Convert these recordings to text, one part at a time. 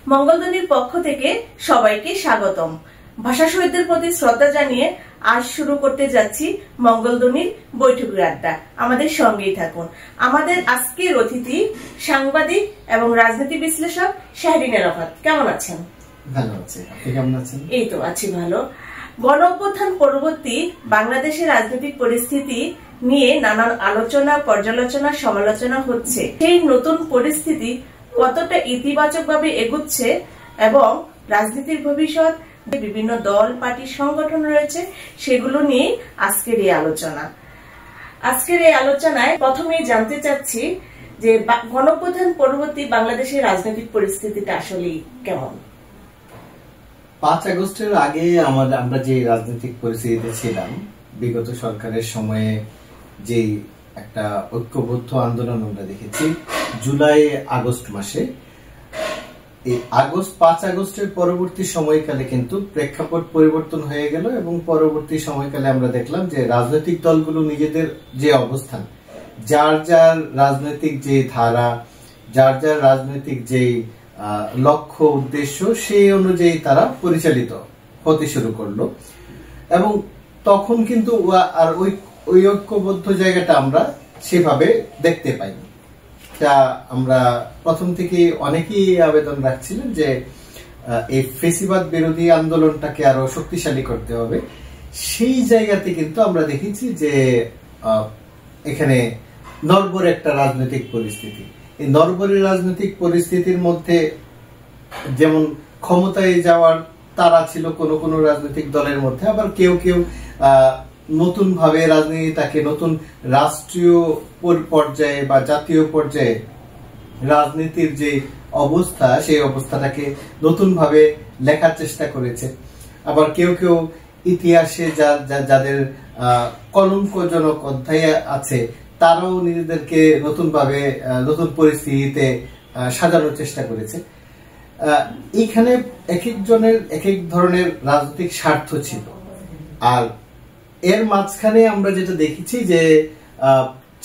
মঙ্গলধ্বনির পক্ষ থেকে সবাইকে স্বাগতম। ভাষা শহীদদের প্রতি শ্রদ্ধা জানিয়ে আজ শুরু করতে যাচ্ছি মঙ্গলধ্বনির বৈঠকের আড্ডা। আমাদের সঙ্গেই থাকুন। আমাদের আজকের অতিথি সাংবাদিক এবং রাজনীতি বিশ্লেষক শাহরিন আরাফাত। কেমন আছেন? ভালো আছি, আপনি কেমন আছেন? এই তো আছি ভালো। গণ অভ্যুত্থান পরবর্তী বাংলাদেশের রাজনৈতিক পরিস্থিতি নিয়ে নানান আলোচনা, পর্যালোচনা, সমালোচনা হচ্ছে। সেই নতুন পরিস্থিতি কতটা ইতিবাচক ভাবে এগুচ্ছে এবং রাজনীতির ভবিষ্যৎ, বিভিন্ন দল, পার্টি, সংগঠন রয়েছে, সেগুলো নিয়ে আজকের এই আলোচনা। আজকের এই আলোচনায় প্রথমেই জানতে চাচ্ছি যে গণঅভ্যুত্থান পরবর্তী বাংলাদেশের রাজনৈতিক পরিস্থিতিটা আসলে কেমন? 5 আগস্টের আগে আমরা যে রাজনৈতিক পরিস্থিতিতে ছিলাম, বিগত সরকারের সময়ে যে একটা ঐক্যবদ্ধ আন্দোলন আমরা দেখেছি জুলাই আগস্ট মাসে, এই 5 আগস্টের পরবর্তী সময়কালে কিন্তু প্রেক্ষাপট পরিবর্তন হয়ে গেল এবং পরবর্তী সময়কালে আমরা দেখলাম যে রাজনৈতিক দলগুলো নিজেদের যে অবস্থান, যার যার রাজনৈতিক যে ধারা, যার যার রাজনৈতিক যে লক্ষ্য উদ্দেশ্য, সেই অনুযায়ী তারা পরিচালিত হতে শুরু করলো এবং তখন কিন্তু আর ওই ঐক্যবদ্ধ জায়গাটা আমরা সেভাবে দেখতে পাইনি। তা আমরা প্রথম থেকে অনেকেই আবেদন রাখছিলেন যে এই ফেসিবাদ বিরোধী আন্দোলনটাকে আরো শক্তিশালী করতে হবে। সেই জায়গাতে কিন্তু আমরা দেখেছি যে এখানে নড়বড়ে একটা রাজনৈতিক পরিস্থিতি। এই নড়বড়ে রাজনৈতিক পরিস্থিতির মধ্যে যেমন ক্ষমতায় যাওয়ার তারা ছিল কোন কোন রাজনৈতিক দলের মধ্যে, আবার কেউ কেউ নতুন ভাবে রাজনীতিটাকে নতুন রাষ্ট্রীয় পর্যায়ে বা জাতীয় পর্যায়ে রাজনীতির যে অবস্থা, সেই অবস্থাটাকে নতুন ভাবে লেখার চেষ্টা করেছে। আবার কেউ কেউ ইতিহাসে যাদের কলঙ্কজনক অধ্যায় আছে, তারাও নিজেদেরকে নতুন ভাবে নতুন পরিস্থিতিতে সাজানোর চেষ্টা করেছে। এইখানে এক একজনের এক এক ধরনের রাজনৈতিক স্বার্থ ছিল। আর এর মাঝখানে আমরা যেটা দেখেছি যে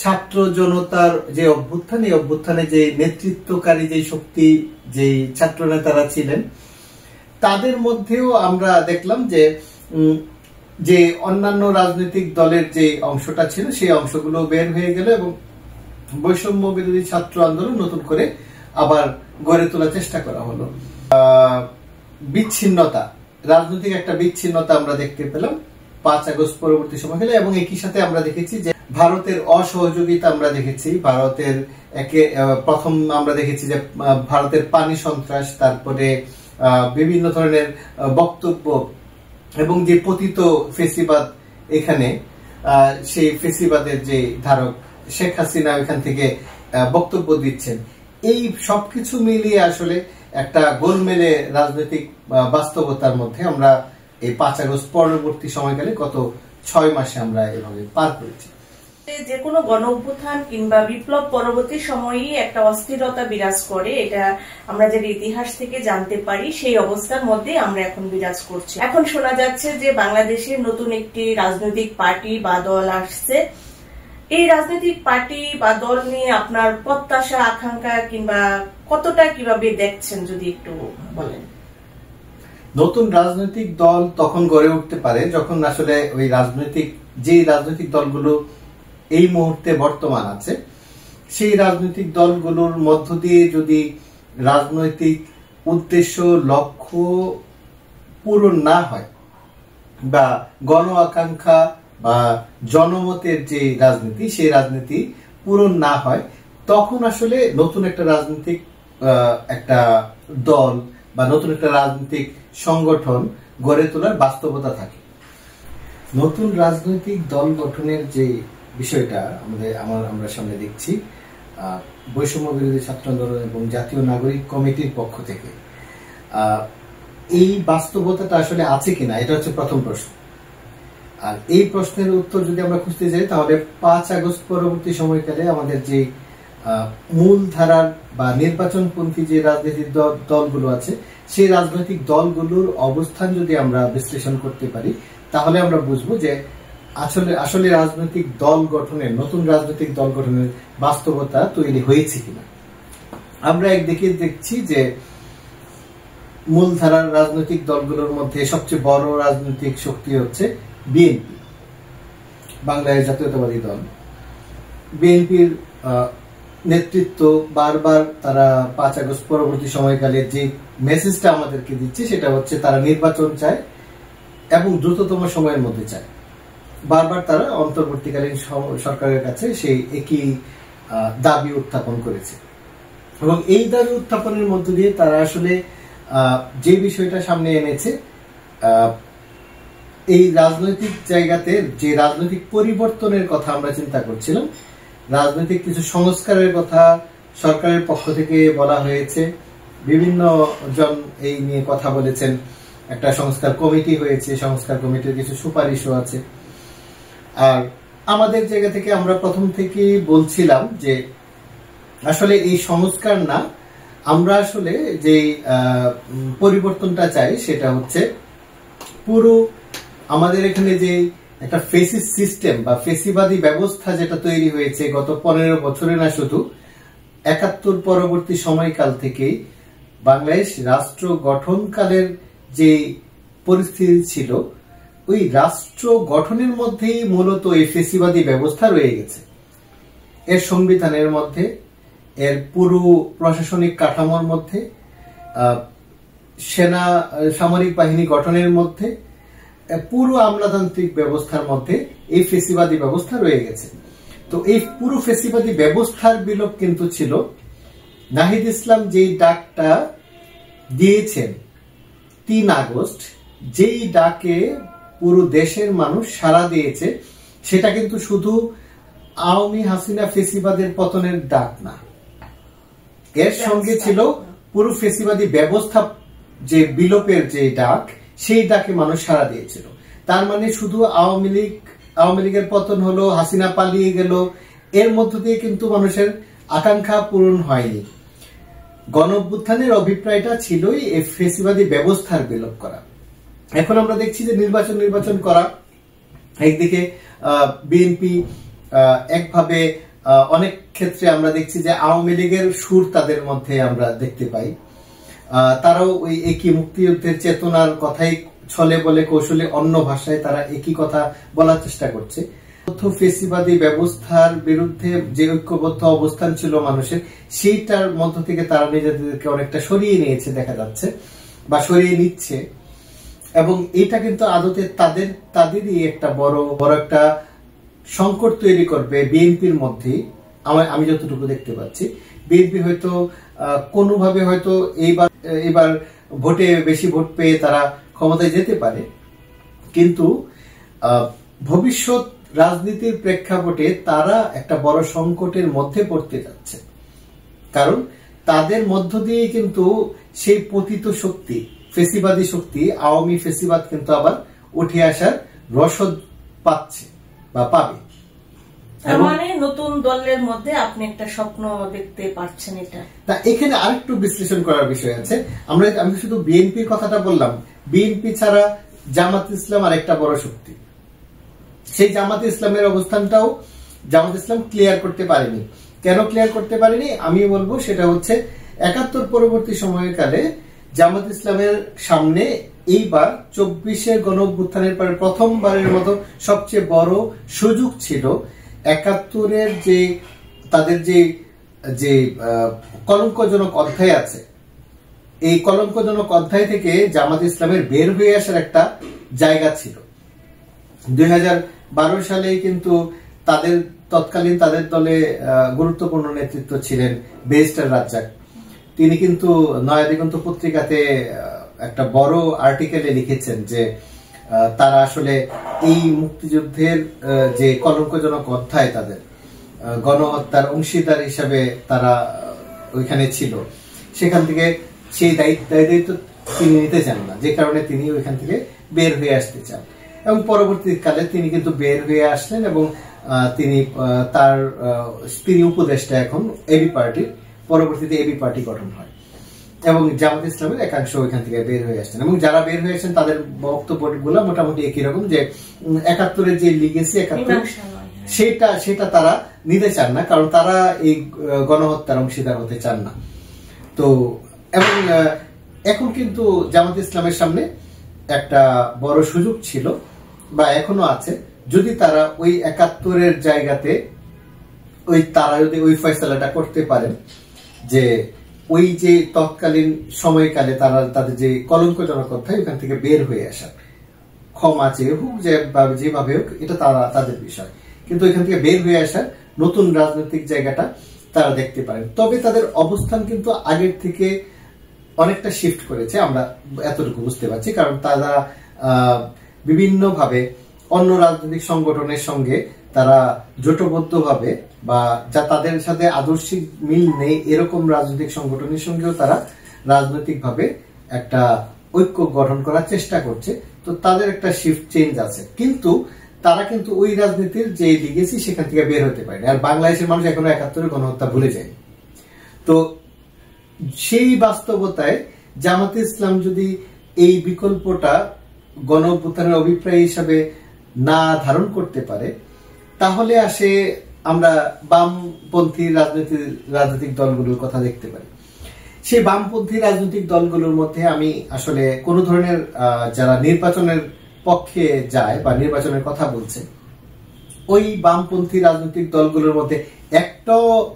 ছাত্র জনতার যে অভ্যুত্থান, এই অভ্যুত্থানে যে নেতৃত্বকারী যে শক্তি, যে ছাত্র নেতারা ছিলেন, তাদের মধ্যেও আমরা দেখলাম যে অন্যান্য রাজনৈতিক দলের যে অংশটা ছিল, সেই অংশগুলো বের হয়ে গেল এবং বৈষম্য বিরোধী ছাত্র আন্দোলন নতুন করে আবার গড়ে তোলার চেষ্টা করা হলো। বিচ্ছিন্নতা, রাজনৈতিক একটা বিচ্ছিন্নতা আমরা দেখতে পেলাম 5 আগস্ট পরবর্তী সময়কালে এবং একই সাথে আমরা দেখেছি যে ভারতের অসহযোগিতা আমরা দেখেছি। ভারতের প্রথম আমরা দেখেছি যে ভারতের পানি সন্ত্রাস, তারপরে বিভিন্ন ধরনের বক্তব্য এবং যে পতিত ফেসিবাদ, এখানে সেই ফেসিবাদের যে ধারক শেখ হাসিনা এখান থেকে বক্তব্য দিচ্ছেন। এই সবকিছু মিলিয়ে আসলে একটা গোলমেলে রাজনৈতিক বাস্তবতার মধ্যে আমরা এই 5 আগস্ট পরবর্তী সময়কালে গত 6 মাসে আমরা এভাবে পার করেছি। যে কোনো গণ অভ্যুত্থান কিংবা বিপ্লব পরবর্তী সময়েই একটা অস্থিরতা বিরাজ করে, এটা আমরা যে ইতিহাস থেকে জানতে পারি। সেই অবস্থার মধ্যে আমরা এখন বিরাজ করছি। এখন শোনা যাচ্ছে যে বাংলাদেশের নতুন একটি রাজনৈতিক পার্টি বা দল আসছে। এই রাজনৈতিক পার্টি বা দল নিয়ে আপনার প্রত্যাশা, আকাঙ্ক্ষা কিংবা কতটা কিভাবে দেখছেন, যদি একটু বলেন। নতুন রাজনৈতিক দল তখন গড়ে উঠতে পারে যখন আসলে ওই রাজনৈতিক দলগুলো এই মুহূর্তে বর্তমান আছে, সেই রাজনৈতিক দলগুলোর মধ্য দিয়ে যদি রাজনৈতিক উদ্দেশ্য, লক্ষ্য পূরণ না হয় বা গণ আকাঙ্ক্ষা বা জনমতের যে রাজনীতি, সেই রাজনীতি পূরণ না হয়, তখন আসলে নতুন একটা রাজনৈতিক একটা দল বা নতুন একটা রাজনৈতিক সংগঠন গড়ে তোলার বাস্তবতা থাকে। নতুন রাজনৈতিক দল গঠনের যে বিষয়টা আমরা সামনে দেখছি বৈষম্য বিরোধী ছাত্র আন্দোলন এবং জাতীয় নাগরিক কমিটির পক্ষ থেকে, এই বাস্তবতাটা আসলে আছে কিনা, এটা হচ্ছে প্রথম প্রশ্ন। আর এই প্রশ্নের উত্তর যদি আমরা খুঁজতে যাই, তাহলে 5 আগস্ট পরবর্তী সময়কালে আমাদের যে মূল ধারার বা নির্বাচনপন্থী যে রাজনৈতিক দলগুলো আছে, সেই রাজনৈতিক দলগুলোর অবস্থান যদি আমরা বিশ্লেষণ করতে পারি, তাহলে আমরা বুঝবো যে আসলে রাজনৈতিক দল গঠনের, নতুন রাজনৈতিক দল গঠনের বাস্তবতা তৈরি হয়েছে কিনা। আমরা একদিকে দেখছি যে মূলধারার রাজনৈতিক দলগুলোর মধ্যে সবচেয়ে বড় রাজনৈতিক শক্তি হচ্ছে বিএনপি, বাংলাদেশ জাতীয়তাবাদী দল। বিএনপির নেতৃত্ব বারবার তারা 5 আগস্ট পরবর্তী সময়কালে যে মেসেজটা আমাদেরকে দিচ্ছে সেটা হচ্ছে তারা নির্বাচন চায় এবং দ্রুততম সময়ের মধ্যে চায়। বারবার তারা অন্তর্বর্তীকালীন সরকারের কাছে সেই একই দাবি উত্থাপন করেছে এবং এই দাবি উত্থাপনের মধ্য দিয়ে তারা আসলে যে বিষয়টা সামনে এনেছে, এই রাজনৈতিক জায়গাতে যে রাজনৈতিক পরিবর্তনের কথা আমরা চিন্তা করছিলাম, রাজনৈতিক কিছু সংস্কারের কথা সরকারের পক্ষ থেকে বলা হয়েছে। বিভিন্ন জন এই নিয়ে কথা বলেছেন। একটা সংস্কার কমিটি হয়েছে, সংস্কার কমিটির কিছু সুপারিশও আছে। আর আমাদের জায়গা থেকে আমরা প্রথম থেকেই বলছিলাম যে আসলে এই সংস্কার না, আমরা আসলে যে পরিবর্তনটা চাই সেটা হচ্ছে পুরো আমাদের এখানে যে একটা ফেসিস সিস্টেম বা ফেসিবাদী ব্যবস্থা যেটা তৈরি হয়েছে গত 15 বছরে, না শুধু 71 পরবর্তী সময়কাল থেকেই বাংলাদেশ রাষ্ট্র গঠনকালের যে পরিস্থিতি ছিল, ওই রাষ্ট্র গঠনের মধ্যেই মূলত এই ফেসিবাদী ব্যবস্থা রয়ে গেছে। এর সংবিধানের মধ্যে, এর পুরো প্রশাসনিক কাঠামোর মধ্যে, সেনা সামরিক বাহিনী গঠনের মধ্যে, পুরো আমলাতান্ত্রিক ব্যবস্থার মধ্যে এই ফেসিবাদী ব্যবস্থা রয়ে গেছে। তো এই পুরো ফেসিবাদী ব্যবস্থার বিলোপ কিন্তু ছিল নাহিদ ইসলাম যেই ডাকটা দিয়েছেন 3 আগস্ট, যেই ডাকে পুরো দেশের মানুষ সাড়া দিয়েছে, সেটা কিন্তু শুধু আওয়ামী হাসিনা ফেসিবাদের পতনের ডাক না, এর সঙ্গে ছিল পুরো ফেসিবাদী ব্যবস্থা যে বিলোপের যে ডাক, সেই ডাকে মানুষ সাড়া দিয়েছিল। তার মানে শুধু আওয়ামী লীগের পতন হলো, হাসিনা পালিয়ে গেল, এর মধ্য দিয়ে কিন্তু মানুষের আকাঙ্ক্ষা পূরণ হয়নি। গণঅভ্যুত্থানের অভিপ্রায়টা ছিলই এই ফেসিবাদী ব্যবস্থার বিলোপ করা। এখন আমরা দেখছি যে নির্বাচন করা, একদিকে বিএনপি একভাবে, অনেক ক্ষেত্রে আমরা দেখছি যে আওয়ামী লীগের সুর তাদের মধ্যে আমরা দেখতে পাই। তারাও ওই একই মুক্তিযুদ্ধের চেতনার কথাই ছলে বলে কৌশলে অন্য ভাষায় তারা একই কথা বলার চেষ্টা করছে। ফেসিবাদী ব্যবস্থার বিরুদ্ধে যে ঐক্যবদ্ধ অবস্থান ছিল মানুষের, সেইটার মধ্য থেকে তারা নিজেদেরকে অনেকটা সরিয়ে নিয়েছে দেখা যাচ্ছে, বা সরিয়ে নিচ্ছে। এবং এটা কিন্তু আদতে তাদেরই একটা বড় একটা সংকট তৈরি করবে বিএনপির মধ্যে। আমি যতটুকু দেখতে পাচ্ছি, বিএনপি হয়তো কোনোভাবে হয়তো এইবার ভোটে বেশি ভোট পেয়ে তারা ক্ষমতায় যেতে পারে, কিন্তু ভবিষ্যৎ রাজনীতির প্রেক্ষাপটে তারা একটা বড় সংকটের মধ্যে পড়তে যাচ্ছে। কারণ তাদের মধ্য দিয়ে কিন্তু সেই পতিত শক্তি, ফেসিবাদী শক্তি, আওয়ামী ফেসিবাদ কিন্তু আবার উঠে আসার রসদ পাচ্ছে বা পাবে। মানে নতুন দলের মধ্যে আপনি একটা স্বপ্ন দেখতে পাচ্ছেন। এটা এখানে আরেকটু বিশ্লেষণ করার বিষয় আছে। আমি শুধু বিএনপির কথাটা বললাম, বিএনপি ছাড়া জামাত ইসলাম আরেকটা বড় শক্তি। সেই জামাত ইসলামের অবস্থানটাও জামাত ইসলাম ক্লিয়ার করতে পারেনি। কেন ক্লিয়ার করতে পারেনি আমি বলবো, সেটা হচ্ছে 71 পরবর্তী সময়কালে জামাত ইসলামের সামনে এইবার 24-এর গণঅভ্যুত্থানের পরে প্রথমবারের মতো সবচেয়ে বড় সুযোগ ছিল 71-এর যে তাদের যে কলঙ্কজনক অধ্যায় আছে, এই কলঙ্কজনক অধ্যায় থেকে জামাত ইসলামের বের হয়ে আসার একটা জায়গা ছিল। 2012 সালে কিন্তু তৎকালীন তাদের দলে গুরুত্বপূর্ণ নেতৃত্ব ছিলেন ব্যারিস্টার রাজ্জাক। তিনি কিন্তু নয়াদিগন্ত পত্রিকাতে একটা বড় আর্টিকেলে লিখেছেন যে তারা আসলে এই মুক্তিযুদ্ধের যে কলঙ্কজনক অধ্যায়, তাদের গণহত্যার অংশীদার হিসাবে তারা ওইখানে ছিল, সেখান থেকে সেই দায়িত্ব তিনি নিতে চান না, যে কারণে তিনি ওইখান থেকে বের হয়ে আসতে চান। এবং পরবর্তীকালে তিনি কিন্তু বের হয়ে আসলেন এবং তিনি উপদেষ্টা এখন এবি পার্টির, পরবর্তীতে এবি পার্টি গঠন হয় এবং জামাত ইসলামের একাংশ ওইখান থেকে বের হয়ে আসছেন। এবং যারা বের হয়েছেন তাদের বক্তব্যগুলো মোটামুটি একই রকম, যে 71-এর যে লিগেসি 71 সেটা তারা নিতে চান না, কারণ তারা এই গণহত্যার অংশীদার হতে চান না। তো এবং এখন কিন্তু জামাত ইসলামের সামনে একটা বড় সুযোগ ছিল বা এখনো আছে, যদি তারা ওই ৭১-এর জায়গাতে তারা যদি ওই ফয়সালাটা করতে পারেন যে ওই যে তৎকালীন সময়কালে তারা তাদের যে কলঙ্কজনক অধ্যায় ওখান থেকে বের হয়ে আসা, ক্ষমা চেয়ে হোক যেভাবে হোক, এটা তাদের বিষয়, কিন্তু এখান থেকে বের হয়ে আসা নতুন রাজনৈতিক জায়গাটা তারা দেখতে পারেন। তবে তাদের অবস্থান কিন্তু আগের থেকে অনেকটা শিফট করেছে, আমরা এতটুকু বুঝতে পারছি, কারণ তারা বিভিন্নভাবে অন্য রাজনৈতিক সংগঠনের সঙ্গে তারা জোটবদ্ধভাবে বা যা তাদের সাথে আদর্শিক মিল নেই এরকম রাজনৈতিক সংগঠনের সঙ্গেও তারা রাজনৈতিকভাবে একটা ঐক্য গঠন করার চেষ্টা করছে। তো তাদের একটা শিফট চেঞ্জ আছে, কিন্তু তারা কিন্তু ওই রাজনীতির যে লিগেসি সেখান থেকে বের হতে পারে। আর বাংলাদেশের মানুষ এখনো ৭১-এর গণহত্যা ভুলে যায়। তো সেই বাস্তবতায় জামাতে ইসলাম যদি এই বিকল্পটা গণ অভ্যুত্থানের অভিপ্রায় হিসাবে না ধারণ করতে পারে, তাহলে আসে আমরা বামপন্থী রাজনৈতিক দলগুলোর কথা দেখতে পারি। সেই বামপন্থী রাজনৈতিক দলগুলোর মধ্যে আমি আসলে কোন ধরনের যারা নির্বাচনের পক্ষে যায় বা নির্বাচনের কথা বলছে, ওই বামপন্থী রাজনৈতিক দলগুলোর মধ্যে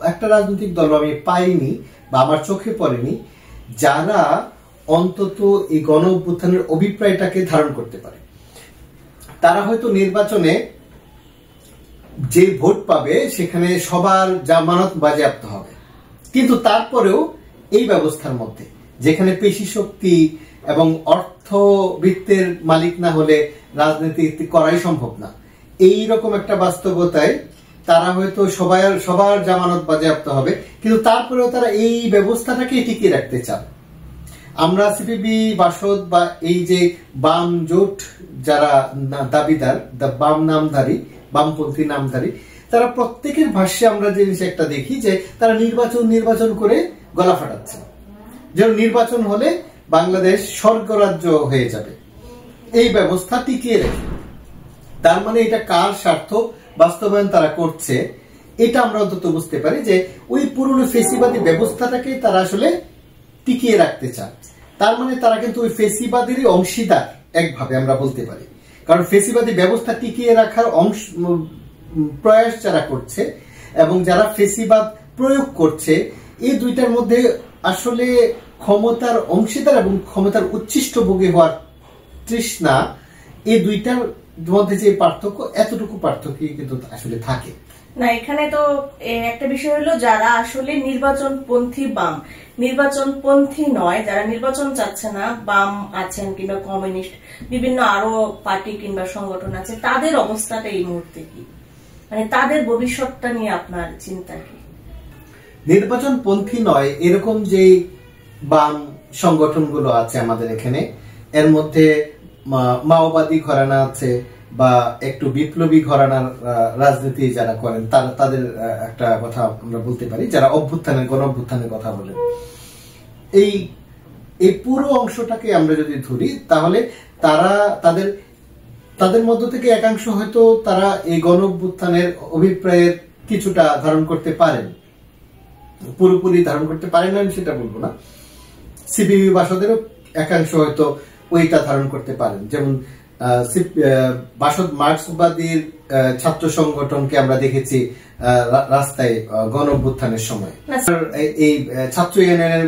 একটা রাজনৈতিক দল আমি পাইনি বা আমার চোখে পড়েনি যারা অন্তত এই গণ অভ্যুত্থানের অভিপ্রায়টাকে ধারণ করতে পারে। তারা হয়তো নির্বাচনে যে ভোট পাবে সেখানে সবার জামানত বাজেয়াপ্ত হবে, কিন্তু তারপরেও এই ব্যবস্থার মধ্যে যেখানে পেশি শক্তি এবং অর্থবৃত্তের মালিক না হলে রাজনীতি করাই সম্ভব না, এই রকম একটা বাস্তবতায় তারা হয়তো সবার জামানত বাজেয়াপ্ত হবে, কিন্তু তারপরেও তারা এই ব্যবস্থাটাকে টিকিয়ে রাখতে চান। আমরা সিপিবি, বাসদ বা এই যে বাম জোট যারা দাবিদার, বাম নামধারী, বামপন্থী নামধারী, তারা প্রত্যেকের ভাষ্যে আমরা জিনিস একটা দেখি যে তারা নির্বাচন করে গলা ফাটাচ্ছে, যেন নির্বাচন হলে বাংলাদেশ স্বর্গরাজ্য হয়ে যাবে, এই ব্যবস্থা টিকিয়ে রেখে। তার মানে এটা কার স্বার্থ বাস্তবায়ন তারা করছে, এটা আমরা অন্তত বুঝতে পারি যে ওই পুরনো ফেসিবাদী ব্যবস্থাটাকে তারা আসলে টিকিয়ে রাখতে চান। তার মানে তারা কিন্তু ওই ফেসিবাদেরই অংশীদার একভাবে আমরা বলতে পারি, কারণ ফেসিবাদী ব্যবস্থা টিকিয়ে রাখার প্রয়াস যারা করছে এবং যারা ফেসিবাদ প্রয়োগ করছে, এই দুইটার মধ্যে আসলে ক্ষমতার অংশীদার এবং ক্ষমতার উচ্ছিষ্টভোগী হওয়ার তৃষ্ণা, এই দুইটার মধ্যে যে পার্থক্য, এতটুকু পার্থক্য কিন্তু আসলে থাকে না। এখানে তো একটা বিষয় হলো যারা আসলে নির্বাচনপন্থী বাম, নির্বাচনপন্থী নয়, যারা নির্বাচন চাচ্ছে না, বাম আছেন কিংবা কমিউনিস্ট, বিভিন্ন আরো পার্টি কিংবা সংগঠন আছে, তাদের অবস্থাটা এই মুহূর্তে কি, মানে তাদের ভবিষ্যৎটা নিয়ে আপনার চিন্তা কি? নির্বাচনপন্থী নয় এরকম যে বাম সংগঠনগুলো আছে আমাদের এখানে, এর মধ্যে মাওবাদী ঘরানা আছে বা একটু বিপ্লবী ঘরানার রাজনীতি যারা করেন, তাদের একটা কথা আমরা বলতে পারি, যারা গণ অভ্যুত্থানের কথা বলেন, এই পুরো অংশটাকে আমরা যদি ধরি, তাহলে তারা তাদের মধ্য থেকে একাংশ হয়তো তারা এই গণ অভ্যুত্থানের অভিপ্রায়ের কিছুটা ধারণ করতে পারেন, পুরোপুরি ধারণ করতে পারেন না সেটা বলবো না। সিপিবি বাসদেরও একাংশ হয়তো ওইটা ধারণ করতে পারেন, যেমন বাসদ মার্ক্সবাদীর ছাত্র সংগঠনকে আমরা দেখেছি রাস্তায় গণ অভ্যুত্থানের সময়, এই ছাত্র ইউনিয়নের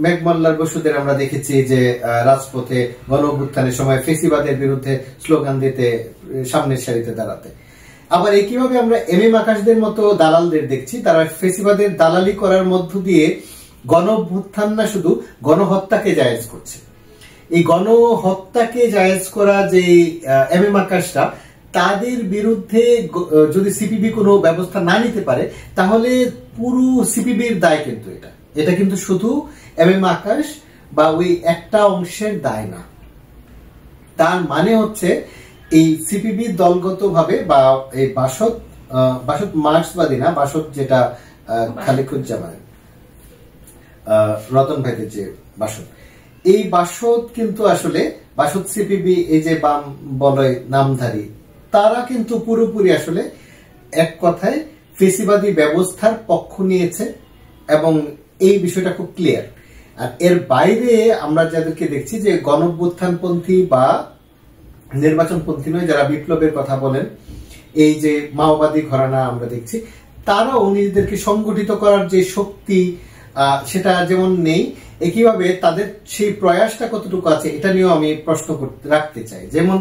মেঘমল্লার বসুদের আমরা দেখেছি যে রাজপথে গণ অভ্যুত্থানের সময় ফেসিবাদের বিরুদ্ধে স্লোগান দিতে সামনের সারিতে দাঁড়াতে। আবার একইভাবে আমরা এম আকাশদের মতো দালালদের দেখছি, তারা ফেসিবাদের দালালি করার মধ্য দিয়ে গণ অভ্যুত্থান না, শুধু গণহত্যাকে জায়েজ করছে। এই গণহত্যাকে জায়েজ করা যে এম আকাশটা, তাদের বিরুদ্ধে যদি সিপিবি কোনো ব্যবস্থা না নিতে পারে, তাহলে পুরো সিপিবির দায় কিন্তু এটা কিন্তু শুধু এম আকাশ বা ওই একটা অংশের দায় না। তার মানে হচ্ছে এই সিপিবি দলগতভাবে বা এই বাসদ মার্ক্সবাদী না, বাসদ যেটা খালিকুজ্জামান রতন ভাইদের যে বাসদ, এই বাসদ কিন্তু আসলে বাসদ সিপিবি এই যে বাম বলয় নামধারী, তারা কিন্তু পুরোপুরি আসলে এক কথায় ফেসিবাদী ব্যবস্থার পক্ষ নিয়েছে এবং এই বিষয়টা খুব ক্লিয়ার। আর এর বাইরে আমরা যাদেরকে দেখছি যে গণঅভ্যুত্থানপন্থী বা নির্বাচনপন্থী নয়, যারা বিপ্লবের কথা বলেন, এই যে মাওবাদী ঘরানা আমরা দেখছি, তারাও নিজেদেরকে সংগঠিত করার যে শক্তি সেটা যেমন নেই, একইভাবে তাদের সেই প্রয়াসটা কতটুকু আছে এটা নিয়েও আমি প্রশ্ন রাখতে চাই। যেমন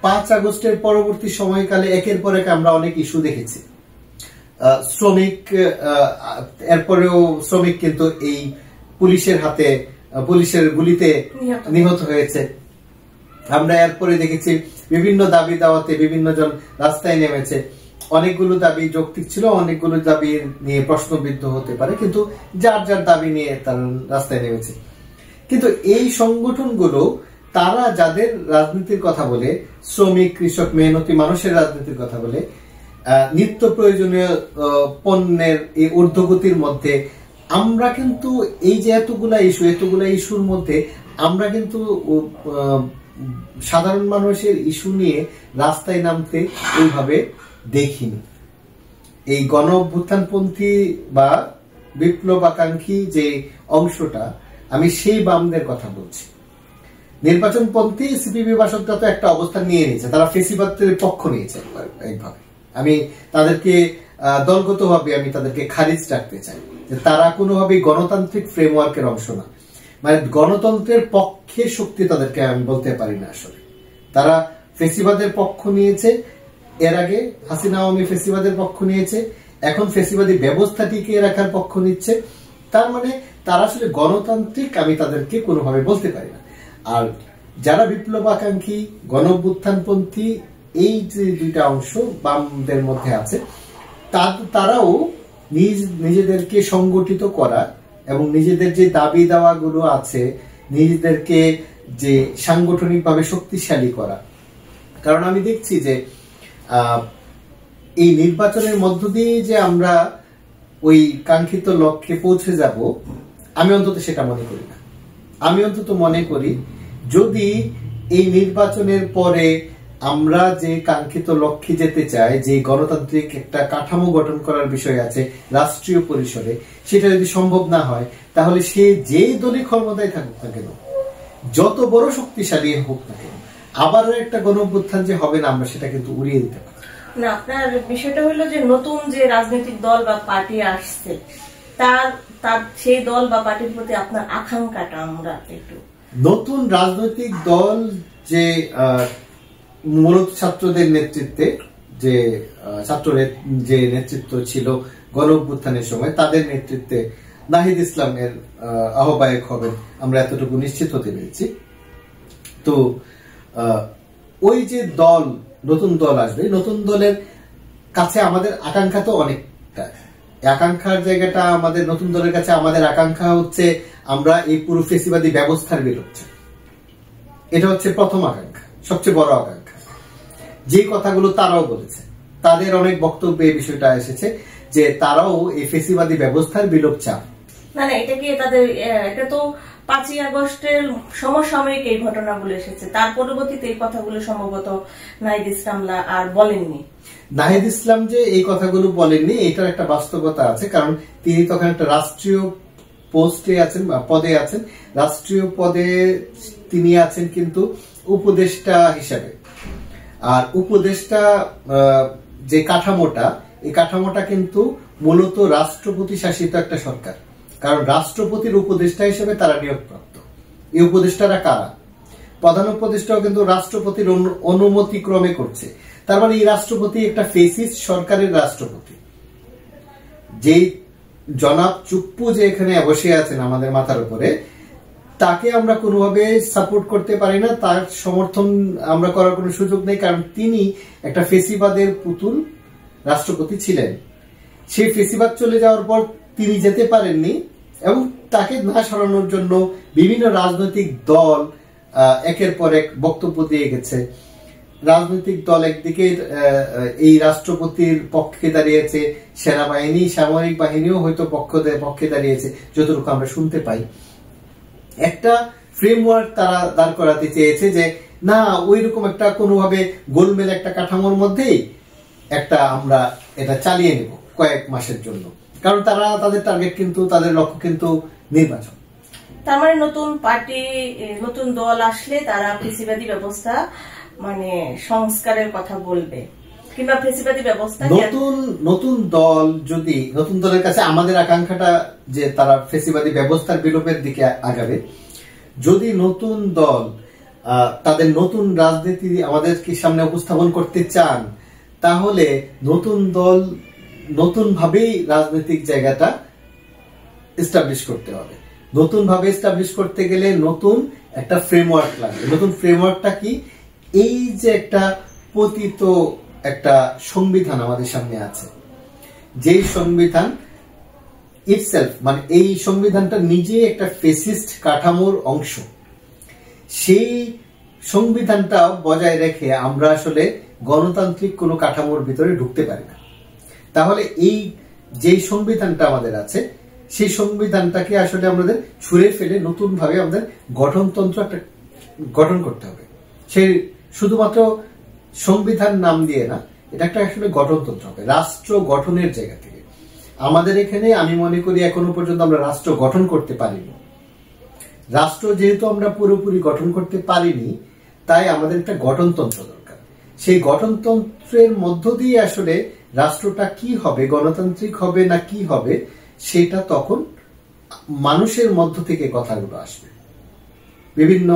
5 আগস্টের পরবর্তী সময়কালে একের পর এক আমরা অনেক ইস্যু দেখেছি। শ্রমিক, এরপরেও শ্রমিক কিন্তু এই পুলিশের হাতে, পুলিশের গুলিতে নিহত হয়েছে। আমরা এরপরে দেখেছি বিভিন্ন দাবি দাওয়াতে বিভিন্ন জন রাস্তায় নেমেছে। অনেকগুলো দাবি যৌক্তিক ছিল, অনেকগুলো দাবি নিয়ে প্রশ্নবিদ্ধ হতে পারে, কিন্তু যার যার দাবি নিয়ে তারা রাস্তায় নেমেছে। কিন্তু এই সংগঠনগুলো তারা যাদের রাজনীতির কথা বলে, শ্রমিক, কৃষক, মেহনতি মানুষের রাজনীতির কথা বলে, নিত্য প্রয়োজনীয় পণ্যের এই ঊর্ধ্বগতির মধ্যে আমরা কিন্তু এই যে এতগুলা ইস্যুর মধ্যে আমরা কিন্তু সাধারণ মানুষের ইস্যু নিয়ে রাস্তায় নামতে ওইভাবে দেখিনি। এই গণ অভ্যুত্থানপন্থী বা বিপ্লবাকাঙ্ক্ষী যে অংশটা, আমি সেই বামদের কথা বলছি। নির্বাচনপন্থী সিপিবি বাসদরা তো একটা অবস্থান নিয়ে নিয়েছে, তারা ফেসিবাদের পক্ষ নিয়েছে একভাবে। আমি তাদেরকে দলগতভাবে আমি তাদেরকে খারিজ রাখতে চাই যে তারা কোনোভাবেই গণতান্ত্রিক ফ্রেমওয়ার্কের অংশ না, মানে গণতন্ত্রের পক্ষে শক্তি তাদেরকে আমি বলতে পারি না। আসলে তারা ফেসিবাদের পক্ষ নিয়েছে, এর আগে হাসিনা আওয়ামী ফেসিবাদের পক্ষ নিয়েছে, এখন ফেসিবাদী ব্যবস্থা টিকিয়ে রাখার পক্ষ নিচ্ছে। তার মানে তারা আসলে গণতান্ত্রিক আমি তাদেরকে কোনোভাবে বলতে পারি না। আর যারা বিপ্লবাকাঙ্ক্ষী, গণঅভ্যুত্থানপন্থী, এই যে দুইটা অংশ বামদের মধ্যে আছে, তারাও নিজেদেরকে সংগঠিত করা এবং নিজেদের যে দাবি দাওয়াগুলো আছে নিজেদেরকে যে সাংগঠনিকভাবে শক্তিশালী করা। কারণ আমি দেখছি যে এই নির্বাচনের মধ্য দিয়ে যে আমরা ওই কাঙ্ক্ষিত লক্ষ্যে পৌঁছে যাব, আমি অন্তত সেটা মনে করি না। আমি অন্তত মনে করি যদি এই নির্বাচনের পরে আমরা যে কাঙ্ক্ষিত লক্ষ্যে যেতে চাই, যে গণতান্ত্রিক একটা কাঠামো গঠন করার বিষয় আছে রাষ্ট্রীয় পরিসরে, সেটা যদি সম্ভব না হয়, তাহলে সে যে দলই ক্ষমতায় থাকুক না কেন, যত বড় শক্তিশালী হোক না কেন, আবারও একটা গণঅভ্যুত্থান যে হবে না, আমরা সেটা কিন্তু উড়িয়ে দিতে পারি না। আপনার বিষয়টা হলো যে নতুন যে রাজনৈতিক দল বা পার্টি আসছে, তার সেই দল বা পার্টির প্রতি আপনার আকাঙ্ক্ষাটা আমরা একটু। নতুন রাজনৈতিক দল যে মূলত ছাত্রদের নেতৃত্বে, যে যে নেতৃত্ব ছিল গণঅভ্যুত্থানের সময়, তাদের নেতৃত্বে নাহিদ ইসলামের আহ্বায়ক হবেন, আমরা এতটুকু নিশ্চিত হতে পেরেছি। তো ওই যে দল, নতুন দল আসবে, নতুন দলের কাছে আমাদের আকাঙ্ক্ষা তো অনেকটা। আকাঙ্ক্ষার জায়গাটা আমাদের নতুন দলের কাছে, আমাদের আকাঙ্ক্ষা হচ্ছে আমরা এই পুরো ফেসিবাদী ব্যবস্থার বিলোপ চাই। এটা হচ্ছে প্রথম আকাঙ্ক্ষা, সবচেয়ে বড় আকাঙ্ক্ষা। যে কথাগুলো তারাও বলেছে, তাদের অনেক বক্তব্যে এই বিষয়টা এসেছে যে তারাও এই ফেসিবাদী ব্যবস্থার বিলোপ চান। না, এটা কি তাদের, এটা তো 5ই আগস্টের সমসাময়িক এই ঘটনাগুলো এসেছে, তার পরবর্তীতে এই কথাগুলো সম্ভবত নাহিদ ইসলাম আর বলেননি। নাহিদ ইসলাম যে এই কথাগুলো বলেননি, এটার একটা বাস্তবতা আছে। কারণ তিনি তখন একটা রাষ্ট্রীয় পোস্টে আছেন, পদে আছেন। রাষ্ট্রীয় পদে তিনি আছেন কিন্তু উপদেষ্টা হিসাবে। আর উপদেষ্টা যে কাঠামোটা, এই কাঠামোটা কিন্তু মূলত রাষ্ট্রপতি শাসিত একটা সরকার। কারণ রাষ্ট্রপতির উপদেষ্টা হিসেবে তারা নিয়োগপ্রাপ্ত। এই উপদেষ্টারা কারা? প্রধান উপদেষ্টাও কিন্তু রাষ্ট্রপতির অনুমতি ক্রমে করছে। তার মানে এই রাষ্ট্রপতি একটা ফেসিস্ট সরকারের রাষ্ট্রপতি। যেই জনাব চুপ্পু যে এখানে বসে আছেন আমাদের মাথার উপরে, তাকে আমরা কোনোভাবে সাপোর্ট করতে পারি না, তার সমর্থন আমরা করার কোনো সুযোগ নেই। কারণ তিনি একটা ফেসিবাদের পুতুল রাষ্ট্রপতি ছিলেন। সেই ফেসিবাদ চলে যাওয়ার পর তিনি যেতে পারেননি এবং তাকে না সরানোর জন্য বিভিন্ন রাজনৈতিক দল একের পর এক বক্তব্য দিয়ে গেছে। রাজনৈতিক দল একদিকে এই রাষ্ট্রপতির পক্ষে দাঁড়িয়েছে, সেনাবাহিনী, সামরিক বাহিনীও হয়তো পক্ষে দাঁড়িয়েছে, যতটুকু আমরা শুনতে পাই। একটা ফ্রেমওয়ার্ক তারা দাঁড় করাতে চেয়েছে যে না, ওই রকম একটা কোনোভাবে গোলমেল একটা কাঠামোর মধ্যেই একটা আমরা এটা চালিয়ে নেব কয়েক মাসের জন্য। কারণ তারা তাদের টার্গেট কিন্তু, তাদের লক্ষ্য কিন্তু নির্বাচন। তার মানে নতুন পার্টি, নতুন দল আসলে তারা ফেসিবাদী ব্যবস্থা মানে সংস্কারের কথা বলবে, কিংবা ফেসিবাদী ব্যবস্থা নতুন দল যদি, নতুন দলের কাছে আমাদের আকাঙ্ক্ষাটা যে তারা ফেসিবাদী ব্যবস্থার বিলোপের দিকে আগাবে। যদি নতুন দল তাদের নতুন রাজনীতি আমাদেরকে সামনে উপস্থাপন করতে চান, তাহলে নতুন দল নতুন ভাবেই রাজনৈতিক জায়গাটা এস্টাবলিশ করতে হবে। নতুন ভাবে এস্টাবলিশ করতে গেলে নতুন একটা ফ্রেমওয়ার্ক লাগবে। নতুন ফ্রেমওয়ার্কটা কি? এই যে একটা পতিত একটা সংবিধান আমাদের সামনে আছে, যেই সংবিধান ইটসেলফ মানে এই সংবিধানটা নিজে একটা ফেসিস্ট কাঠামোর অংশ, সেই সংবিধানটা বজায় রেখে আমরা আসলে গণতান্ত্রিক কোনো কাঠামোর ভিতরে ঢুকতে পারি না। তাহলে এই যেই সংবিধানটা আমাদের আছে, সেই সংবিধানটাকে আসলে আমাদের ছুঁড়ে ফেলে নতুন ভাবে আমাদের গঠনতন্ত্র একটা গঠন করতে হবে। সেই শুধুমাত্র সংবিধান নাম দিয়ে না, এটা একটা আসলে গঠনতন্ত্র হবে, রাষ্ট্র গঠনের জায়গা থেকে। আমাদের এখানে আমি মনে করি এখনো পর্যন্ত আমরা রাষ্ট্র গঠন করতে পারিনি। রাষ্ট্র যেহেতু আমরা পুরোপুরি গঠন করতে পারিনি, তাই আমাদের একটা গঠনতন্ত্র দরকার। সেই গঠনতন্ত্রের মধ্য দিয়ে আসলে রাষ্ট্রটা কি হবে, গণতান্ত্রিক হবে না কি হবে, সেটা তখন মানুষের মধ্য থেকে কথাগুলো আসবে, বিভিন্ন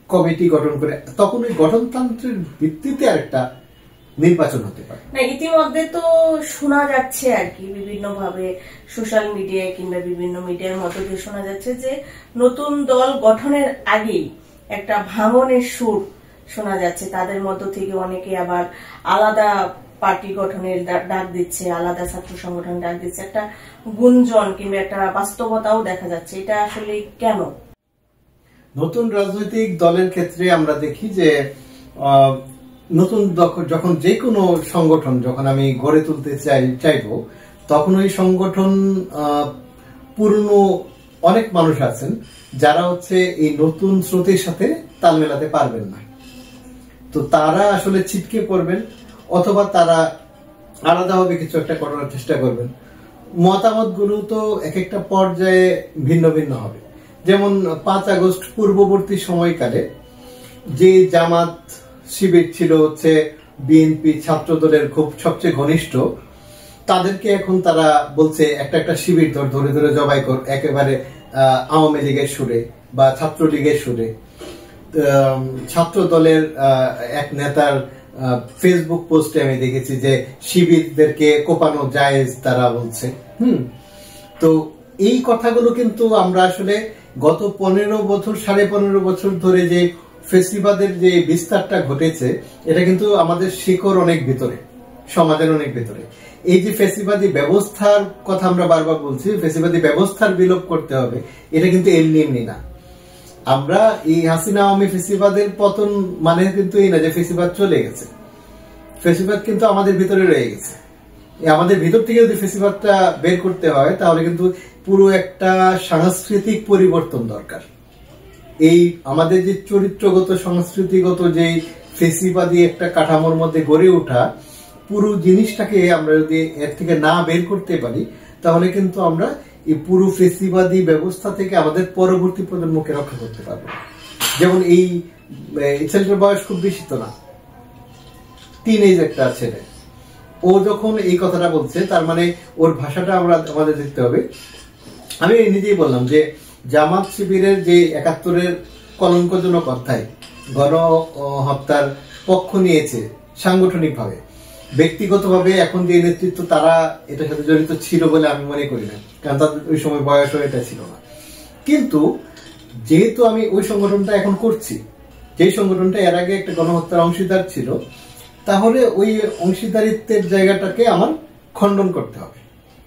কমিটি গঠন করে তখন ওই গঠনতন্ত্রের ভিত্তিতে আরেকটা নির্বাচন হতে পারে। না, ইতিমধ্যে তো শোনা যাচ্ছে আর কি, বিভিন্ন ভাবে সোশ্যাল মিডিয়ায় কিংবা বিভিন্ন মিডিয়ার মধ্য দিয়ে শোনা যাচ্ছে যে নতুন দল গঠনের আগেই একটা ভাঙনের সুর শোনা যাচ্ছে। তাদের মধ্য থেকে অনেকে আবার আলাদা পার্টি গঠনের ডাক দিচ্ছে, আলাদা ছাত্র সংগঠন ডাক দিচ্ছে, একটা গুঞ্জন কিংবা একটা বাস্তবতাও দেখা যাচ্ছে। এটা আসলে কেন? নতুন রাজনৈতিক দলের ক্ষেত্রে আমরা দেখি যে নতুন যখন যে কোনো সংগঠন যখন আমি গড়ে তুলতে চাইবো, তখন ওই সংগঠন পুরনো অনেক মানুষ আছেন যারা হচ্ছে এই নতুন স্রোতের সাথে তাল মেলাতে পারবেন না। তো তারা আসলে ছিটকে পড়বেন, অথবা তারা আলাদাভাবে কিছু একটা করার চেষ্টা করবেন। মতামতগুলো তো এক একটা পর্যায়ে ভিন্ন ভিন্ন হবে। যেমন 5 আগস্ট পূর্ববর্তী সময়কালে যে জামাত শিবির ছিল হচ্ছে বিএনপি ছাত্র দলের খুব সবচেয়ে ঘনিষ্ঠ, তাদেরকে এখন তারা বলছে একটা একটা শিবির ধরে ধরে জবাই কর, একেবারে আওয়ামী লীগের সুরে বা ছাত্রলীগের সুরে। ছাত্র দলের এক নেতার ফেসবুক পোস্টে আমি দেখেছি যে শিবিরদেরকে কোপানো জায়েজ, তারা বলছে। তো এই কথাগুলো কিন্তু আমরা আসলে গত 15 বছর 15.5 বছর ধরে যে ফেসিবাদের যে বিস্তারটা ঘটেছে, এটা কিন্তু আমাদের শিকড় অনেক ভিতরে, সমাজের অনেক ভিতরে। এই যে ফেসিবাদী ব্যবস্থার কথা আমরা বারবার বলছি, ফেসিবাদী ব্যবস্থার বিলোপ করতে হবে, এটা কিন্তু এমনি না। আমরা এই হাসিনা আওয়ামী ফেসিবাদের পতন মানে কিন্তু এই না যে ফেসিবাদ চলে গেছে। ফেসিবাদ কিন্তু আমাদের ভিতরে রয়ে গেছে। আমাদের ভিতর থেকে যদি ফেসিবাদটা বের করতে হয়, তাহলে কিন্তু পুরো একটা সাংস্কৃতিক পরিবর্তন দরকার। এই আমাদের যে চরিত্রগত সংস্কৃতিগত যে ফেসিবাদী একটা কাঠামোর মধ্যে গড়ে ওঠা, পুরো জিনিসটাকে আমরা যদি এর থেকে না বের করতে পারি, তাহলে কিন্তু আমরা এই পুরো ফেসিবাদী ব্যবস্থা থেকে আমাদের পরবর্তী প্রজন্মকে রক্ষা করতে পারবো। যেমন এই ছেলেটার বয়স খুব বেশি তো না, টিনেজ একটা ছেলে, ও যখন এই কথাটা বলছে, তার মানে ওর ভাষাটা আমাদের দেখতে হবে। আমি নিজেই বললাম যে জামাত শিবিরের যে 71-এর কলঙ্কজনক অধ্যায়, গণহত্যার পক্ষ নিয়েছে সাংগঠনিকভাবে, ব্যক্তিগতভাবে এখন যে নেতৃত্ব তারা এটার সাথে জড়িত ছিল বলে আমি মনে করি না, কারণ তাদের ওই সময় বয়স এটা ছিল না। কিন্তু যেহেতু আমি ওই সংগঠনটা এখন করছি, যে সংগঠনটা এর আগে একটা গণহত্যার অংশীদার ছিল, তাহলে ওই অংশীদারিত্বের জায়গাটাকে আমার খণ্ডন করতে হবে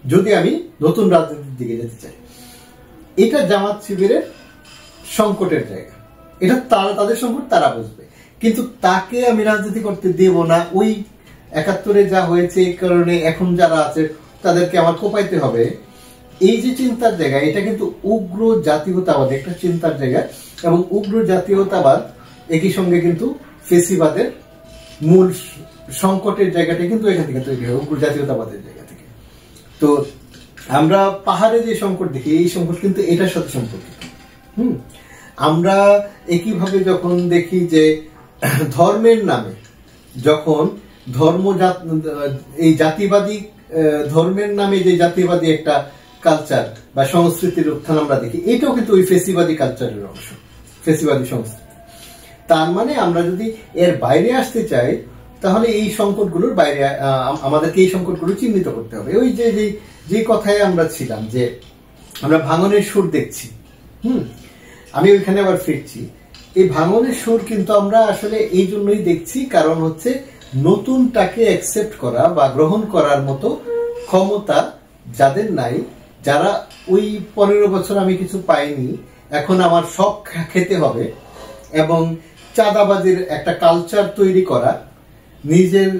যদি আমি নতুন রাজনীতির দিকে যেতে চাই। এটা জামাত শিবিরের সংকটের জায়গা, এটা তাদের সংকট তারা বুঝবে, কিন্তু তাকে আমি রাজনীতি করতে দেব না। ওই 71-এ যা হয়েছে এই কারণে এখন যারা আছে তাদেরকে আমার কোপাইতে হবে, এই যে চিন্তার জায়গা, এটা কিন্তু উগ্র জাতীয়তাবাদ একটা চিন্তার জায়গা। এবং উগ্র জাতীয়তাবাদ একই সঙ্গে কিন্তু ফেসিবাদের মূল সংকটের জায়গাটা কিন্তু এখান থেকে তৈরি হয়, উগ্র জাতীয়তাবাদের জায়গা থেকে। তো আমরা পাহাড়ে যে সংকট দেখি, এই সংকট কিন্তু এটার সাথে সম্পর্কিত। আমরা একইভাবে যখন দেখি যে ধর্মের নামে যখন এই জাতিবাদী ধর্মের নামে যে জাতিবাদী একটা কালচার বা সংস্কৃতির উত্থান আমরা দেখি, এটাও কিন্তু ওই ফেসিবাদী কালচারের অংশ, ফেসিবাদী সংস্কৃতি। তার মানে আমরা যদি এর বাইরে আসতে চাই তাহলে এই সংকটগুলোর বাইরে আমাদেরকে এই সংকটগুলো চিহ্নিত করতে হবে। ওই যে কথায় আমরা ছিলাম যে আমরা ভাঙনের সুর দেখছি, আমি ওইখানে আবার ফিরছি। এই ভাঙনের সুর কিন্তু আমরা আসলে এই জন্যই দেখছি, কারণ হচ্ছে নতুনটাকে অ্যাকসেপ্ট করা বা গ্রহণ করার মতো ক্ষমতা যাদের নাই, যারা ওই 15 বছর আমি কিছু পাইনি, এখন আমার সব খেতে হবে, এবং চাঁদাবাজির একটা কালচার তৈরি করা, নিজের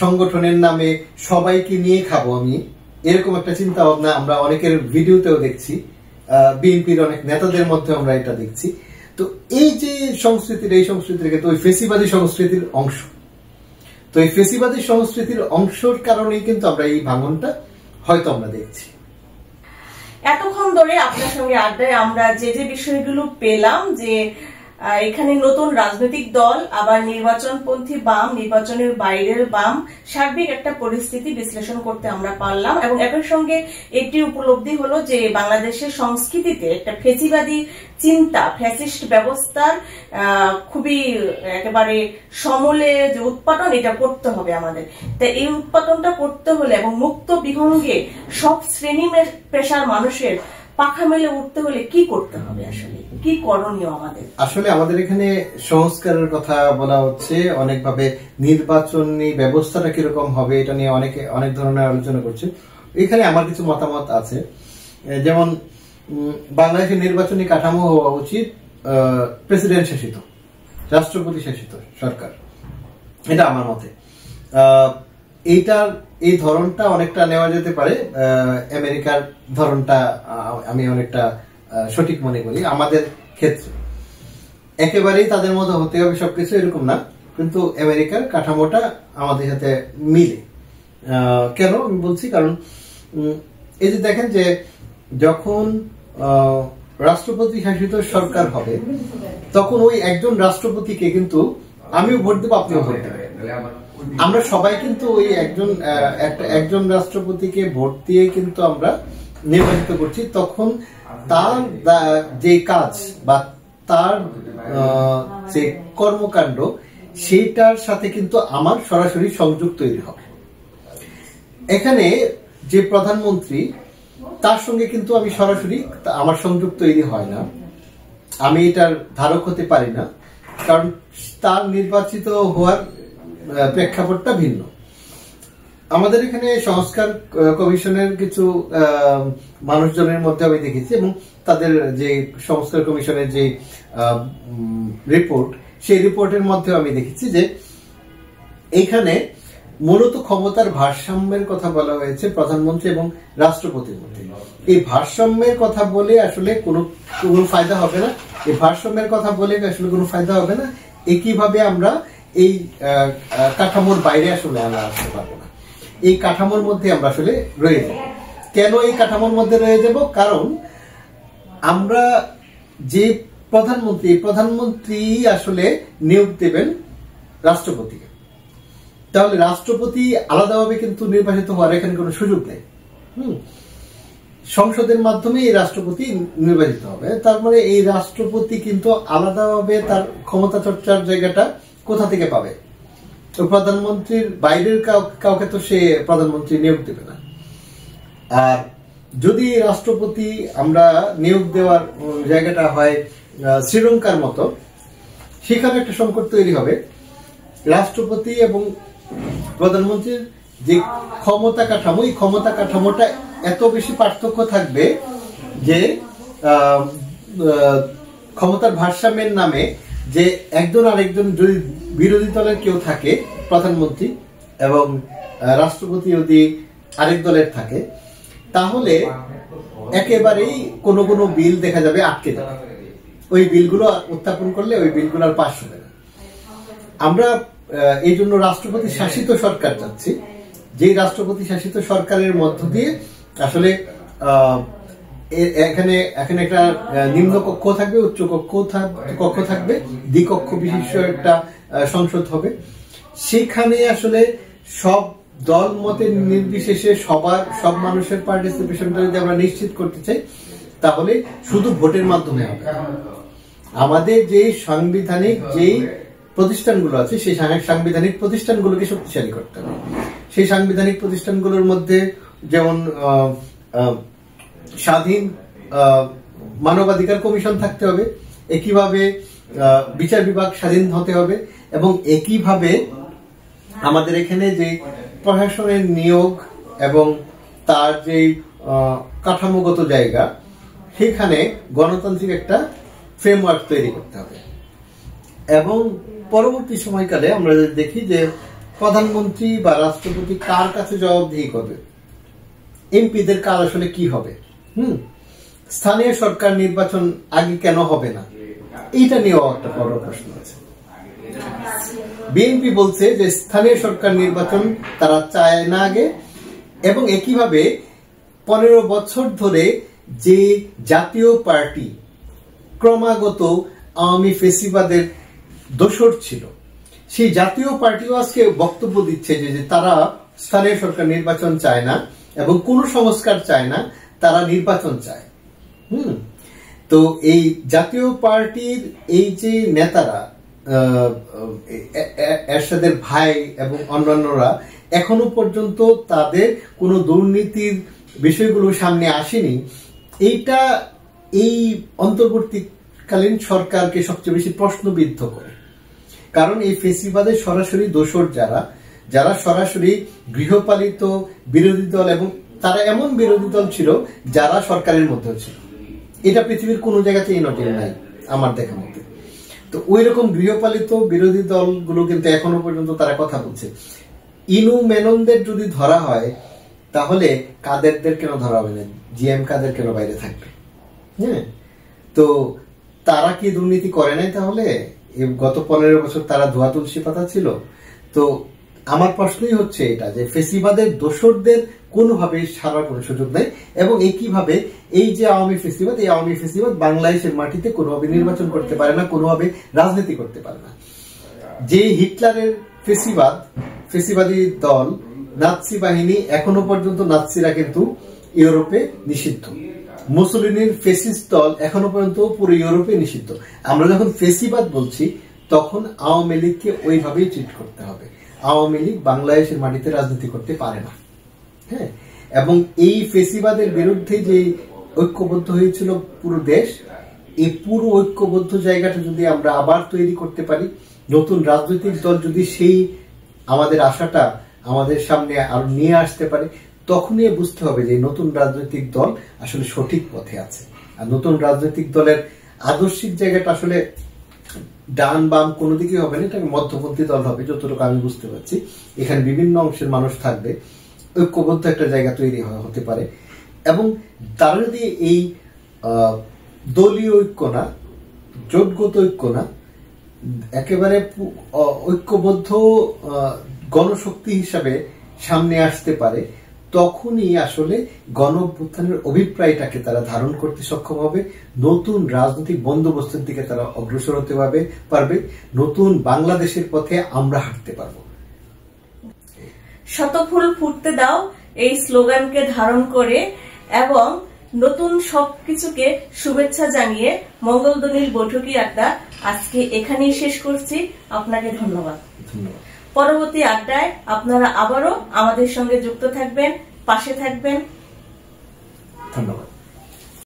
সংগঠনের নামে সবাইকে নিয়ে খাবো আমি, এরকম একটা চিন্তা ভাবনা আমরা অনেকের ভিডিওতেও দেখছি, বিএনপির অনেক নেতাদের মধ্যে আমরা এটা দেখছি। তো এই যে এই সংস্কৃতির কিন্তু ওই ফেসিবাদী সংস্কৃতির অংশ। তো এই ফেসিবাদী সংস্কৃতির অংশের কারণেই কিন্তু আমরা এই ভাঙনটা হয়তো আমরা দেখছি। এতক্ষণ ধরে আপনার সঙ্গে আড্ডায় আমরা যে বিষয়গুলো পেলাম, যে এখানে নতুন রাজনৈতিক দল, আবার নির্বাচনপন্থী বাম, নির্বাচনের বাইরের বাম, সার্বিক একটা পরিস্থিতি বিশ্লেষণ করতে আমরা পারলাম। এবং একই সঙ্গে এটি উপলব্ধি হলো যে বাংলাদেশের সংস্কৃতিতে একটা ফেসিবাদী চিন্তা, ফ্যাসিস্ট ব্যবস্থার খুবই একেবারে সমলে যে উৎপাদন, এটা করতে হবে আমাদের। তাই এই উৎপাদনটা করতে হলে এবং মুক্ত বিহঙ্গে সব শ্রেণী পেশার মানুষের পাখা মেলে উঠতে হলে কি করতে হবে, আসলে কি করণীয় আমাদের? আসলে আমাদের এখানে সংস্কারের কথা বলা হচ্ছে অনেকভাবে, নির্বাচনী ব্যবস্থাটা কিরকম হবে এটা নিয়ে অনেক ধরনের আলোচনা করছে। এখানে আমার কিছু মতামত আছে। যেমন বাংলাদেশের নির্বাচনী কাঠামো হওয়া উচিত প্রেসিডেন্ট শাসিত, রাষ্ট্রপতি শাসিত সরকার, এটা আমার মতে। এই ধরনটা অনেকটা নেওয়া যেতে পারে, আমেরিকার ধরনটা আমি অনেকটা সঠিক মনে করি। আমাদের ক্ষেত্রে একেবারেই তাদের মতো হতে হবে সবকিছু এরকম না, কিন্তু আমেরিকার কাঠামোটা আমাদের সাথে মিলে। কেন আমি বলছি, কারণ এই যে দেখেন যে যখন রাষ্ট্রপতি শাসিত সরকার হবে তখন ওই একজন রাষ্ট্রপতিকে কিন্তু আমিও ভোট দেবো, আপনিও ভোট দেবেন, আমরা সবাই কিন্তু ওই একজন রাষ্ট্রপতিকে ভোট দিয়ে কিন্তু আমরা নির্বাচিত করছি। তখন তার যে কাজ বা তার যে কর্মকাণ্ড, সেইটার সাথে কিন্তু আমার সরাসরি সংযোগ তৈরি হবে। এখানে যে প্রধানমন্ত্রী, তার সঙ্গে কিন্তু আমি সরাসরি আমার সংযোগ তৈরি হয় না, আমি এটার ধারক হতে পারি না, কারণ তার নির্বাচিত হওয়ার প্রেক্ষাপটটা ভিন্ন। আমাদের এখানে সংস্কার কমিশনের কিছু মানুষজনের মধ্যে আমি দেখেছি, এবং তাদের যে সংস্কার কমিশনের যে রিপোর্ট, সেই রিপোর্টের মধ্যে আমি দেখেছি যে এইখানে মূলত ক্ষমতার ভারসাম্যের কথা বলা হয়েছে প্রধানমন্ত্রী এবং রাষ্ট্রপতির মধ্যে। এই ভারসাম্যের কথা বলে আসলে কোনো ফায়দা হবে না, এই ভারসাম্যের কথা বলে আসলে কোনো ফায়দা হবে না। একইভাবে আমরা এই কাঠামোর বাইরে আসলে আমরা আসতে পারবো না, এই কাঠামোর মধ্যে আমরা আসলে রয়ে যাব। কেন এই কাঠামোর মধ্যে রয়ে যাব? কারণ আমরা যে প্রধানমন্ত্রী আসলে নিয়োগ দেবেন রাষ্ট্রপতিকে, তাহলে রাষ্ট্রপতি আলাদাভাবে কিন্তু নির্বাচিত হওয়ার এখানে কোনো সুযোগ নেই। সংসদের মাধ্যমে এই রাষ্ট্রপতি নির্বাচিত হবে। তারপরে এই রাষ্ট্রপতি কিন্তু আলাদাভাবে তার ক্ষমতা চর্চার জায়গাটা কোথা থেকে পাবে? তো প্রধানমন্ত্রীর বাইরের কাউকে তো সে প্রধানমন্ত্রী নিয়োগ দেবে না। আর যদি রাষ্ট্রপতি আমরা নিয়োগ দেওয়ার জায়গাটা হয় শ্রীলঙ্কার মতো, সেখানে একটা সংকট তৈরি হবে। রাষ্ট্রপতি এবং প্রধানমন্ত্রীর যে ক্ষমতা কাঠামো, এই ক্ষমতা কাঠামোটা এত বেশি পার্থক্য থাকবে যে ক্ষমতার ভারসাম্যের নামে যে একজন আরেকজন, যদি বিরোধী দলের কেউ থাকে প্রধানমন্ত্রী এবং রাষ্ট্রপতি যদি আরেক দলের থাকে, তাহলে একেবারেই কোনো কোনো বিল দেখা যাবে আটকে যাবে। ওই বিলগুলো উত্থাপন করলে ওই বিলগুলো আর পাস হবে না। আমরা এই জন্য রাষ্ট্রপতি শাসিত সরকার চাচ্ছি, যে রাষ্ট্রপতি শাসিত সরকারের মধ্য দিয়ে আসলে এখানে একটা নিম্ন কক্ষ থাকবে, উচ্চ কক্ষ থাকবে, দ্বিকক্ষ বিশিষ্ট একটা সংসদ হবে। সেখানে আসলে সব দল মতে নির্বিশেষে সব মানুষের পার্টিসিপেশনটা যদি আমরা নিশ্চিত করতে চাই, তাহলে শুধু ভোটের মাধ্যমে হবে। আমাদের যে সাংবিধানিক যেই প্রতিষ্ঠানগুলো আছে, সেই সাংবিধানিক প্রতিষ্ঠানগুলোকে শক্তিশালী করতে হবে। সেই সাংবিধানিক প্রতিষ্ঠানগুলোর মধ্যে যেমন স্বাধীন মানবাধিকার কমিশন থাকতে হবে, একইভাবে বিচার বিভাগ স্বাধীন হতে হবে, এবং একইভাবে আমাদের এখানে যে প্রশাসনের নিয়োগ এবং তার যে কাঠামোগত জায়গা, সেখানে গণতান্ত্রিক একটা ফ্রেমওয়ার্ক তৈরি করতে হবে। এবং পরবর্তী সময়কালে আমরা যদি দেখি যে প্রধানমন্ত্রী বা রাষ্ট্রপতি কার কাছে জবাবদিহি করবে, এমপিদের কাজ আসলে কি হবে, স্থানীয় সরকার নির্বাচন আগে কেন হবে না, এইটা নিয়েও একটা বড় প্রশ্ন আছে। বিএনপি বলছে যে স্থানীয় সরকার নির্বাচন তারা চায় না আগে, এবং একইভাবে 15 বছর ধরে যে জাতীয় পার্টি ক্রমাগত আওয়ামী ফেসিবাদের দোসর ছিল, সেই জাতীয় পার্টিও আজকে বক্তব্য দিচ্ছে যে তারা স্থানীয় সরকার নির্বাচন চায় না এবং কোন সংস্কার চায় না, তারা নির্বাচন চায়। তো এই জাতীয় পার্টির এই যে নেতারা, এরশাদের ভাই এবং অন্যান্যরা, এখনো পর্যন্ত তাদের কোনো দুর্নীতির বিষয়গুলো সামনে আসেনি। এইটা এই অন্তর্বর্তীকালীন সরকারকে সবচেয়ে বেশি প্রশ্নবিদ্ধ করে। কারণ এই ফেসিবাদের সরাসরি দোসর যারা সরাসরি গৃহপালিত বিরোধী দল, এবং তারা এমন বিরোধী দল ছিল যারা সরকারের মধ্যেও ছিল। এটা পৃথিবীর কোন জায়গাতেই নজির নাই আমার দেখা মতে। তো ওই রকম গৃহপালিত বিরোধী দলগুলো কিন্তু এখনো পর্যন্ত তারা কথা বলছে। ইনু মেননদের যদি ধরা হয়, তাহলে কাদেরদের কেন ধরা হবে না, জিএম কাদের কেন বাইরে থাকবে? হ্যাঁ, তো তারা কি দুর্নীতি করে নাই? তাহলে গত 15 বছর তারা ধোয়া তুলসী পাতা ছিল। তো আমার প্রশ্নই হচ্ছে এটা, যে ফেসিবাদের দোসরদের কোনোভাবে সারার কোনো সুযোগ নাই, এবং একইভাবে এই যে আওয়ামী ফেসিবাদ, এই আওয়ামী ফেসিবাদ বাংলাদেশের মাটিতে কোনোভাবে নির্বাচন করতে পারে না, কোনোভাবে রাজনীতি করতে পারে না। যে হিটলারের ফেসিবাদী দল নাৎসি বাহিনী, এখনো পর্যন্ত নাৎসিরা কিন্তু ইউরোপে নিষিদ্ধ। মুসলিনের ফেসিস্ট দল এখনো পর্যন্ত পুরো ইউরোপে নিষিদ্ধ। আমরা যখন ফেসিবাদ বলছি, তখন আওয়ামী লীগকে ওইভাবেই ট্রিট করতে হবে। আওয়ামী লীগ বাংলাদেশের মাটিতে রাজনীতি করতে পারে না। হ্যাঁ, এবং এই ফেসিবাদের বিরুদ্ধে যে ঐক্যবদ্ধ হয়েছিল পুরো দেশ, এই পুরো ঐক্যবদ্ধ জায়গাটা যদি আমরা আবার তৈরি করতে পারি, নতুন রাজনৈতিক দল যদি সেই আমাদের আশাটা আমাদের সামনে আরো নিয়ে আসতে পারে, তখনই বুঝতে হবে যে নতুন রাজনৈতিক দল আসলে সঠিক পথে আছে। আর নতুন রাজনৈতিক দলের আদর্শিক জায়গাটা আসলে ডান বাম কোনো দিকে হবে না, এটা মধ্যপন্থী দল হবে যতটুকু আমি বুঝতে পারছি। এখানে বিভিন্ন অংশের মানুষ থাকবে, ঐক্যবদ্ধ একটা জায়গা তৈরি হতে পারে। এবং তারা যদি এই দলীয় ঐক্য না, জোটগত ঐক্য না, একেবারে ঐক্যবদ্ধ গণশক্তি হিসাবে সামনে আসতে পারে, তখনই আসলে গণ অভ্যুত্থানের অভিপ্রায়টাকে তারা ধারণ করতে সক্ষম হবে। নতুন রাজনৈতিক বন্দোবস্তের দিকে তারা অগ্রসর হতে পারবে। নতুন বাংলাদেশের পথে আমরা হাঁটতে পারবো। শতফুল ফুটতে দাও এই স্লোগানকে ধারণ করে এবং নতুন সবকিছুকে শুভেচ্ছা জানিয়ে মঙ্গলধ্বনির বৈঠকি আড্ডা আজকে এখানেই শেষ করছি। আপনাকে ধন্যবাদ। পরবর্তী আড্ডায় আপনারা আবারও আমাদের সঙ্গে যুক্ত থাকবেন, পাশে থাকবেন। ধন্যবাদ।